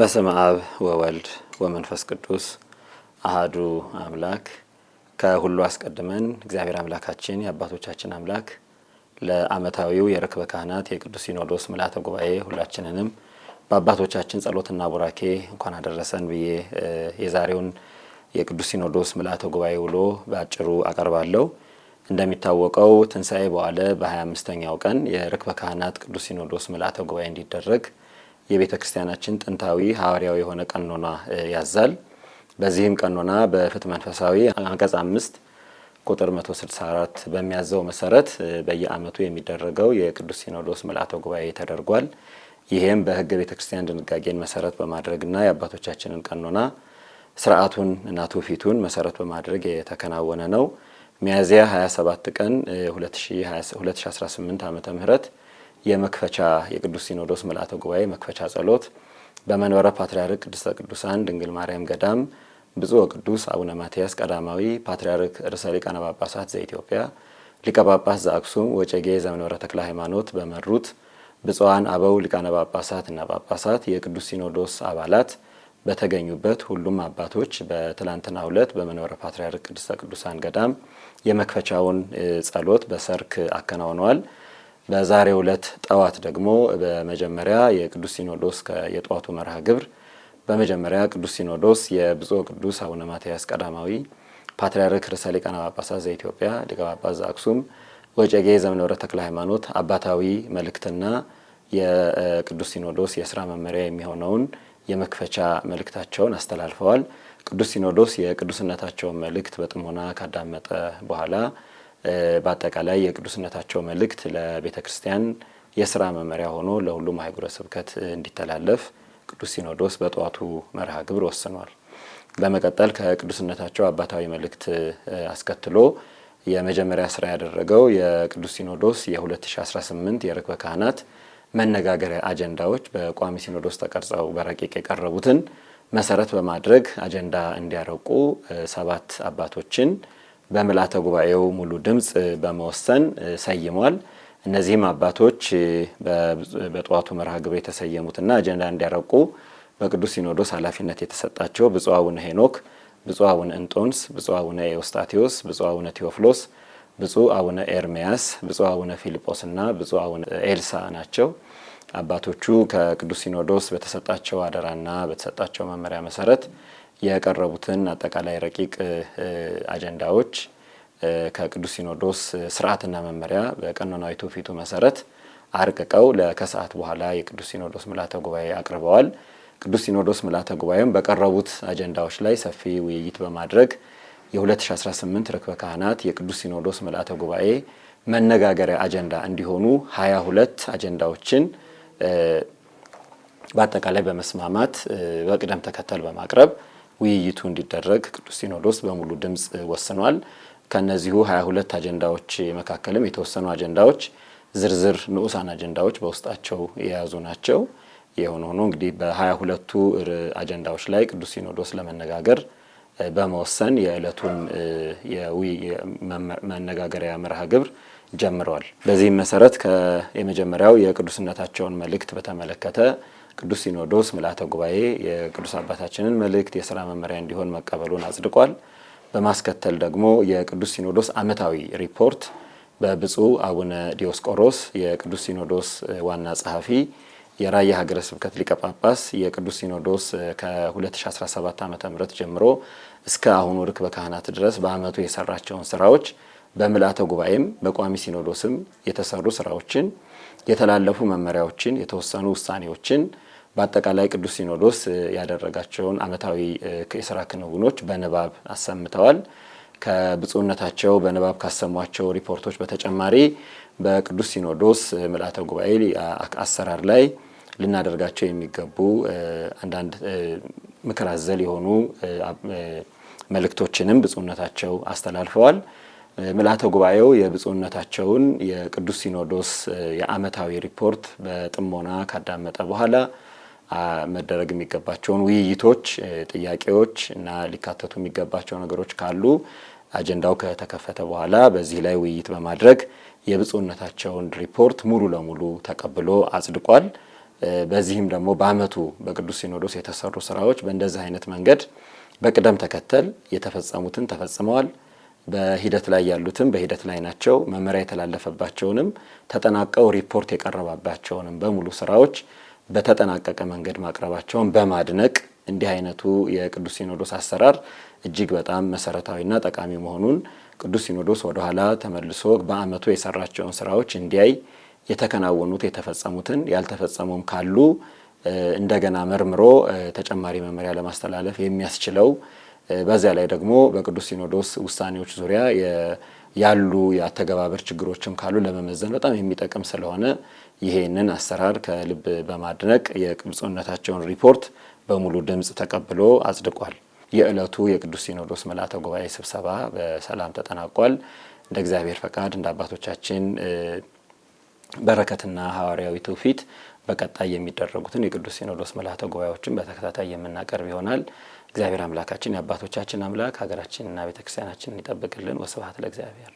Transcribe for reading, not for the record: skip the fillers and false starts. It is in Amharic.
በስመ አብ ወወልድ ወመንፈስ ቅዱስ አሐዱ አምላክ። ከሁሉ አስቀድመን እግዚአብሔር አምላካችን የአባቶቻችን አምላክ ለዓመታዊው የርክበ ካህናት የቅዱስ ሲኖዶስ ምልዓተ ጉባኤ ሁላችንንም በአባቶቻችን ጸሎትና ቡራኬ እንኳን አደረሰን ብዬ የዛሬውን የቅዱስ ሲኖዶስ ምልዓተ ጉባኤ ውሎ በአጭሩ አቀርባለሁ። እንደሚታወቀው ትንሣኤ በዓለ በ25ኛው ቀን የርክበ ካህናት ቅዱስ ሲኖዶስ ምልዓተ ጉባኤ እንዲደረግ የቤተ ክርስቲያናችን ጥንታዊ ሐዋርያዊ የሆነ ቀኖና ያዛል። በዚህም ቀኖና በፍትሐ መንፈሳዊ አንቀጽ 5 ቁጥር 164 በሚያዘው መሰረት በየዓመቱ የሚደረገው የቅዱስ ሲኖዶስ ምልዓተ ጉባኤ ተደርጓል። ይህም በሕገ ቤተ ክርስቲያን ድንጋጌን መሰረት በማድረግና የአባቶቻችንን ቀኖና ስርዓቱን እና ትውፊቱን መሰረት በማድረግ የተከናወነ ነው። ሚያዝያ 27 ቀን 2018 ዓመተ ምህረት የመክፈቻ የቅዱስ ሲኖዶስ ምልዓተ ጉባኤ መክፈቻ ጸሎት በመንበረ ፓትርያርክ ቅድስተ ቅዱሳን ድንግል ማርያም ገዳም ብፁዕ ወቅዱስ አቡነ ማትያስ ቀዳማዊ ፓትርያርክ ርዕሰ ሊቃነ ጳጳሳት ዘኢትዮጵያ ሊቀ ጳጳስ ዘአክሱም ወዕጨጌ ዘመንበረ ተክለ ሃይማኖት በመሩት ብፁዓን አበው ሊቃነ ጳጳሳት እና ጳጳሳት የቅዱስ ሲኖዶስ አባላት በተገኙበት ሁሉም አባቶች በትላንትናው ዕለት በመንበረ ፓትርያርክ ቅድስተ ቅዱሳን ገዳም የመክፈቻውን ጸሎት በሰርክ አከናውነዋል። በዛሬው ዕለት ጠዋት ደግሞ በመጀመሪያ የቅዱስ ሲኖዶስ የጠዋቱ መርሃ ግብር በመጀመሪያ ቅዱስ ሲኖዶስ የብፁዕ ቅዱስ አቡነ ማትያስ ቀዳማዊ ፓትርያርክ ርዕሰ ሊቃነ ጳጳሳት ዘኢትዮጵያ ሊቀ ጳጳስ ዘአክሱም ወዕጨጌ ዘመንበረ ተክለ ሃይማኖት አባታዊ መልእክትና የቅዱስ ሲኖዶስ የስራ መመሪያ የሚሆነውን የመክፈቻ መልእክታቸውን አስተላልፈዋል። ቅዱስ ሲኖዶስ የቅዱስነታቸውን መልእክት በጥሞና ካዳመጠ በኋላ በአጠቃላይ የቅዱስነታቸው መልእክት ለቤተ ክርስቲያን የስራ መመሪያ ሆኖ ለሁሉም አህጉረ ስብከት እንዲተላለፍ ቅዱስ ሲኖዶስ በጠዋቱ መርሃ ግብር ወስኗል። በመቀጠል ከቅዱስነታቸው አባታዊ መልእክት አስከትሎ የመጀመሪያ ስራ ያደረገው የቅዱስ ሲኖዶስ የ2018 የርክበ ካህናት መነጋገሪያ አጀንዳዎች በቋሚ ሲኖዶስ ተቀርጸው በረቂቅ የቀረቡትን መሰረት በማድረግ አጀንዳ እንዲያረቁ 7 አባቶችን በምልዓተ ጉባኤው ሙሉ ድምጽ በመወሰን ሰይሟል። እነዚህም አባቶች በጠዋቱ መርሃ ግብር የተሰየሙትና አጀንዳ እንዲያረቁ በቅዱስ ሲኖዶስ ኃላፊነት የተሰጣቸው ብፁዕ አቡነ ሄኖክ፣ ብፁዕ አቡነ እንጦንስ፣ ብፁዕ አቡነ ኤዎስጣቴዎስ፣ ብፁዕ አቡነ ቴዎፍሎስ፣ ብፁዕ አቡነ ኤርምያስ፣ ብፁዕ አቡነ ፊልጶስና ብፁዕ አቡነ ኤልሳ ናቸው። አባቶቹ ከቅዱስ ሲኖዶስ በተሰጣቸው አደራና በተሰጣቸው መመሪያ መሰረት የቀረቡትን አጠቃላይ ረቂቅ አጀንዳዎች ከቅዱስ ሲኖዶስ ስርዓትና መመሪያ በቀኖናዊ ትውፊቱ መሰረት አርቅቀው ከሰዓት በኋላ የቅዱስ ሲኖዶስ ምልዓተ ጉባኤ አቅርበዋል። ቅዱስ ሲኖዶስ ምልዓተ ጉባኤም በቀረቡት አጀንዳዎች ላይ ሰፊ ውይይት በማድረግ የ2018 ርክበ ካህናት የቅዱስ ሲኖዶስ ምልዓተ ጉባኤ መነጋገሪያ አጀንዳ እንዲሆኑ 22 አጀንዳዎችን በአጠቃላይ በመስማማት በቅደም ተከተል በማቅረብ ውይይቱ እንዲደረግ ቅዱስ ሲኖዶስ በሙሉ ድምጽ ወስኗል። ከነዚሁ 22 አጀንዳዎች መካከልም የተወሰኑ አጀንዳዎች ዝርዝር ንዑሳን አጀንዳዎች በውስጣቸው የያዙ ናቸው። የሆነ ሆኖ እንግዲህ በ22ቱ አጀንዳዎች ላይ ቅዱስ ሲኖዶስ ለመነጋገር በመወሰን የዕለቱን መነጋገሪያ መርሃ ግብር ጀምረዋል። በዚህም መሰረት የመጀመሪያው የቅዱስነታቸውን መልእክት በተመለከተ ቅዱስ ሲኖዶስ ምልዓተ ጉባኤ የቅዱስ አባታችንን መልእክት የሥራ መመሪያ እንዲሆን መቀበሉን አጽድቋል። በማስከተል ደግሞ የቅዱስ ሲኖዶስ ዓመታዊ ሪፖርት በብፁዕ አቡነ ዲዮስቆሮስ የቅዱስ ሲኖዶስ ዋና ጸሐፊ የራያ ሀገረ ስብከት ሊቀ ጳጳስ የቅዱስ ሲኖዶስ ከ2017 ዓ.ም ጀምሮ እስከ አሁኑ ርክበ ካህናት ድረስ በዓመቱ የሰራቸውን ስራዎች በምልዓተ ጉባኤም በቋሚ ሲኖዶስም የተሰሩ ስራዎችን፣ የተላለፉ መመሪያዎችን፣ የተወሰኑ ውሳኔዎችን በአጠቃላይ ቅዱስ ሲኖዶስ ያደረጋቸውን ዓመታዊ የሥራ ክንውኖች በንባብ አሰምተዋል። ከብፁዕነታቸው በንባብ ካሰሟቸው ሪፖርቶች በተጨማሪ በቅዱስ ሲኖዶስ ምልዓተ ጉባኤ አሰራር ላይ ልናደርጋቸው የሚገቡ አንዳንድ ምክር አዘል የሆኑ መልእክቶችንም ብፁዕነታቸው አስተላልፈዋል። ምልዓተ ጉባኤው የብፁዕነታቸውን የቅዱስ ሲኖዶስ የዓመታዊ ሪፖርት በጥሞና ካዳመጠ በኋላ መደረግ የሚገባቸውን ውይይቶች፣ ጥያቄዎች እና ሊካተቱ የሚገባቸው ነገሮች ካሉ አጀንዳው ከተከፈተ በኋላ በዚህ ላይ ውይይት በማድረግ የብፁዕነታቸውን ሪፖርት ሙሉ ለሙሉ ተቀብሎ አጽድቋል። በዚህም ደግሞ በአመቱ በቅዱስ ሲኖዶስ የተሰሩ ስራዎች በእንደዚህ አይነት መንገድ በቅደም ተከተል የተፈጸሙትን ተፈጽመዋል። በሂደት ላይ ያሉትም በሂደት ላይ ናቸው። መመሪያ የተላለፈባቸውንም ተጠናቀው ሪፖርት የቀረባባቸውንም በሙሉ ስራዎች በተጠናቀቀ መንገድ ማቅረባቸውን በማድነቅ እንዲህ አይነቱ የቅዱስ ሲኖዶስ አሰራር እጅግ በጣም መሰረታዊና ጠቃሚ መሆኑን ቅዱስ ሲኖዶስ ወደ ኋላ ተመልሶ በአመቱ የሰራቸውን ስራዎች እንዲያይ የተከናወኑት የተፈጸሙትን ያልተፈጸሙም ካሉ እንደገና መርምሮ ተጨማሪ መመሪያ ለማስተላለፍ የሚያስችለው በዚያ ላይ ደግሞ በቅዱስ ሲኖዶስ ውሳኔዎች ዙሪያ ያሉ የአተገባበር ችግሮችም ካሉ ለመመዘን በጣም የሚጠቅም ስለሆነ ይሄንን አሰራር ከልብ በማድነቅ የቅዱስነታቸውን ሪፖርት በሙሉ ድምጽ ተቀብሎ አጽድቋል። የዕለቱ የቅዱስ ሲኖዶስ ምልዓተ ጉባኤ ስብሰባ በሰላም ተጠናቋል። እንደ እግዚአብሔር ፈቃድ እንደ አባቶቻችን በረከትና ሐዋርያዊ ትውፊት በቀጣይ የሚደረጉትን የቅዱስ ሲኖዶስ ምልዓተ ጉባኤዎችን በተከታታይ የምናቀርብ ይሆናል። እግዚአብሔር አምላካችን የአባቶቻችን አምላክ ሀገራችንና ቤተክርስቲያናችንን ይጠብቅልን። ወስብሐት ለእግዚአብሔር።